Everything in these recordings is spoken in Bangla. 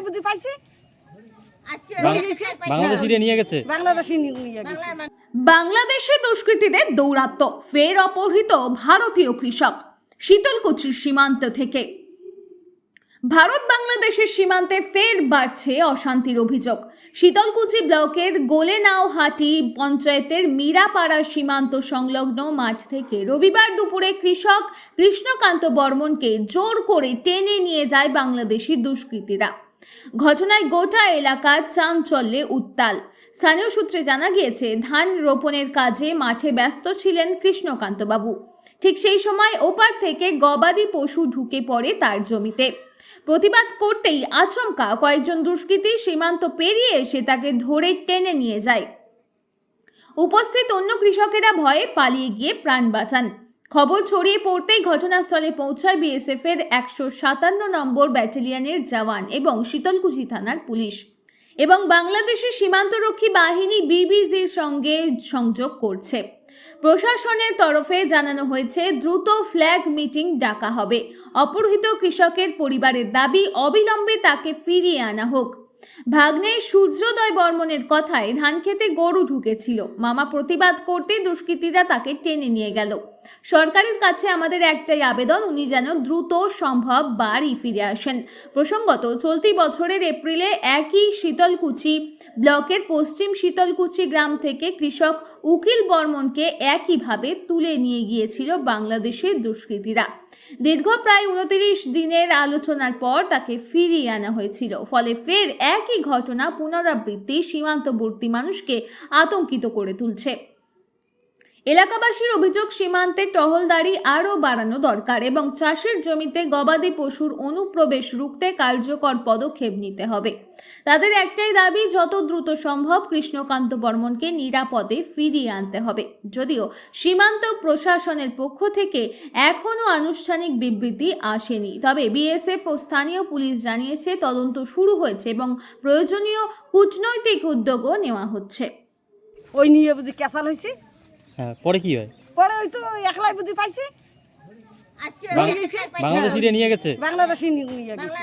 একলাই বুঝি পাইছি বাংলাদেশিরা নিয়ে গেছে। বাংলাদেশে দুষ্কৃতীদের দৌরাত্ম্য, ফের অপহৃত ভারতীয় কৃষক শীতলকুচির সীমান্ত থেকে। ভারত বাংলাদেশের সীমান্তে ফের বাড়ছে অশান্তির অভিযোগ। শীতলকুচি ব্লকের গোলেনাওহাটি পঞ্চায়েতের মীরাপাড়া সীমান্ত সংলগ্ন মাঠ থেকে রবিবার দুপুরে কৃষক কৃষ্ণকান্ত বর্মনকে জোর করে টেনে নিয়ে যায় বাংলাদেশি দুষ্কৃতীরা। ঘটনায় গোটা এলাকা চাঞ্চল্যে উত্তাল। স্থানীয় সূত্রে জানা গিয়েছে, ধান রোপণের কাজে মাঠে ব্যস্ত ছিলেন কৃষ্ণকান্তবাবু। ঠিক সেই সময় ওপার থেকে গবাদি পশু ঢুকে পড়ে তার জমিতে। প্রতিবাদ করতেই আচমকা কয়েকজন দুষ্কৃতী সীমান্ত পেরিয়ে এসে তাকে ধরে টেনে নিয়ে যায়। উপস্থিত অন্য কৃষকেরা ভয়ে পালিয়ে গিয়ে প্রাণ বাঁচান। খবর ছড়িয়ে পড়তেই ঘটনাস্থলে পৌঁছায় বিএসএফ এর 157 নম্বর ব্যাটালিয়নের জওয়ান এবং শীতলকুচি থানার পুলিশ এবং বাংলাদেশের সীমান্তরক্ষী বাহিনী বিবিজির সঙ্গে সংযোগ করছে। প্রশাসনের তরফে জানানো হয়েছে, দ্রুত ফ্ল্যাগ মিটিং ডাকা হবে। অপহৃত কৃষকের পরিবারের দাবি, অবিলম্বে তাকে ফিরিয়ে আনা হোক। ভাগ্নে সূর্যোদয় বর্মনের কথায় ধান খেতে গরু ঢুকেছিল। মামা প্রতিবাদ করতে দুষ্কৃতীরা তাকে টেনে নিয়ে গেল। সরকারের কাছে আমাদের একটাই আবেদন, উনি যেন দ্রুত সম্ভব বাড়ি ফিরে আসেন। প্রসঙ্গত, চলতি বছরের এপ্রিলে একই শীতলকুচি ব্লকের পশ্চিম শীতলকুচি গ্রাম থেকে কৃষক উকিল বর্মনকে একইভাবে তুলে নিয়ে গিয়েছিল বাংলাদেশের দুষ্কৃতীরা। দীর্ঘ প্রায় 29 দিনের আলোচনার পর তাকে ফিরিয়ে আনা হয়েছিল। ফলে ফের একই ঘটনা পুনরাবৃত্তি সীমান্তবর্তী মানুষকে আতঙ্কিত করে তুলছে। এলাকাবাসীর অভিযোগ, সীমান্তে টহলদারি আরও বাড়ানো দরকার এবং চাষের জমিতে গবাদি পশুর অনুপ্রবেশ রুখতে কার্যকর পদক্ষেপ নিতে হবে। তাদের একটাই দাবি, যত দ্রুত সম্ভব কৃষ্ণকান্ত বর্মনকে নিরাপদে ফিরিয়ে আনতে হবে। যদিও সীমান্ত প্রশাসনের পক্ষ থেকে এখনও আনুষ্ঠানিক বিবৃতি আসেনি, তবে বিএসএফ ও স্থানীয় পুলিশ জানিয়েছে তদন্ত শুরু হয়েছে এবং প্রয়োজনীয় কূটনৈতিক উদ্যোগও নেওয়া হচ্ছে। ওই নিয়ে বুঝি ক্যাসাল হয়েছে। হ্যাঁ, পরে কি হয়? পরে ওই তো একলাই বুঝি পাইছে বাংলাদেশিরা নিয়ে গেছে। বাংলাদেশি নিয়ে গেছে।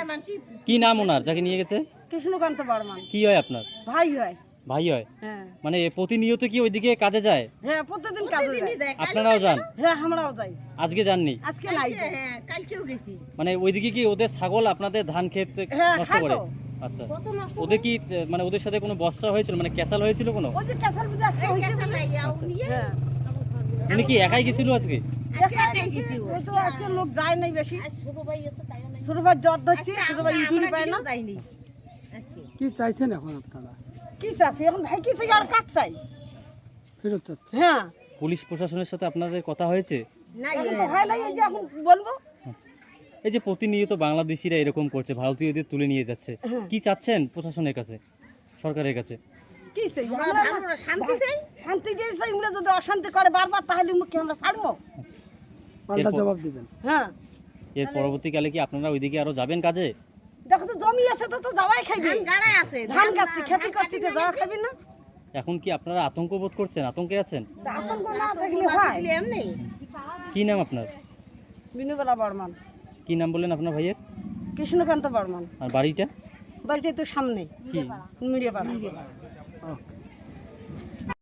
কি নাম ওনার যাকে নিয়ে গেছে? কৃষ্ণকান্ত বর্মন। কি হয় আপনার? ভাই হয়। ভাই হয়? হ্যাঁ। মানে প্রতিনিয়ত কি ওইদিকে কাজে যায়? হ্যাঁ, প্রতিদিন কাজে যায়। আপনারাও যান? হ্যাঁ, আমরাও যাই। আজকে যাননি? আজকে নাই। হ্যাঁ, কালকেও গেছি। মানে ওইদিকে কি ওদের ছাগল আপনাদের ধান ক্ষেত নষ্ট করে? আচ্ছা, ওদের কি মানে ওদের সাথে কোনো বর্ষা হয়েছিল, মানে ক্যাসাল হয়েছিল কোনো? ওই যে ক্যাসাল বুঝি আজকে হইছে। হ্যাঁ। উনি কি একাই গেছিল আজকে? একাই গেছি। ওই তো আজকে লোক যায় নাই বেশি। ছোট ভাই আছে তাই না। ছোট ভাই জ্বর ধরছে, ছোট ভাই ইউটিউবে পায় না। যায়নি। কি চাইছেন এখন আপনারা? কি চাইছি এখন? ভাই কি চাই আর কাজ চাই? ফেরত চাচ্ছে। হ্যাঁ। পুলিশ প্রশাসনের সাথে আপনাদের কথা হয়েছে? না, এখন তো হয় নাই, এই যে এখন বলবো। আচ্ছা, এই যে প্রতিনিয়ত বাংলাদেশিরা এরকম করছে, ভারতীয়দের তুলে নিয়ে যাচ্ছে, কি চাচ্ছেন প্রশাসনের কাছে, সরকারের কাছে? কি চাই? আমরা শান্তি চাই। শান্তি চাই। আমরা যদি অশান্তি করে বারবার, তাহলে মুখে আমরা ছাড়বো। পাল্টা জবাব দিবেন। হ্যাঁ। এর পরবর্তীকালে কি আপনারা ওইদিকে আরো যাবেন কাজে? দেখো তো জমি আছে, তো যাওয়াই খাইবে। ধান গাড়াই আছে, ধান গাছছি, খেতে করছি, তো যাওয়া খাবি না। এখন কি আপনারা আতঙ্ক বোধ করছেন? আতঙ্কে আছেন? আতঙ্ক না থাকলে হয় এমনি। কি নাম আপনার? বিনুবালা বর্মন। কি নাম বললেন আপনার ভাইয়ের? কৃষ্ণকান্ত বর্মন। আর বাড়িটা? বাড়িটা তো সামনে। কি? মিডিয়াপাড়া।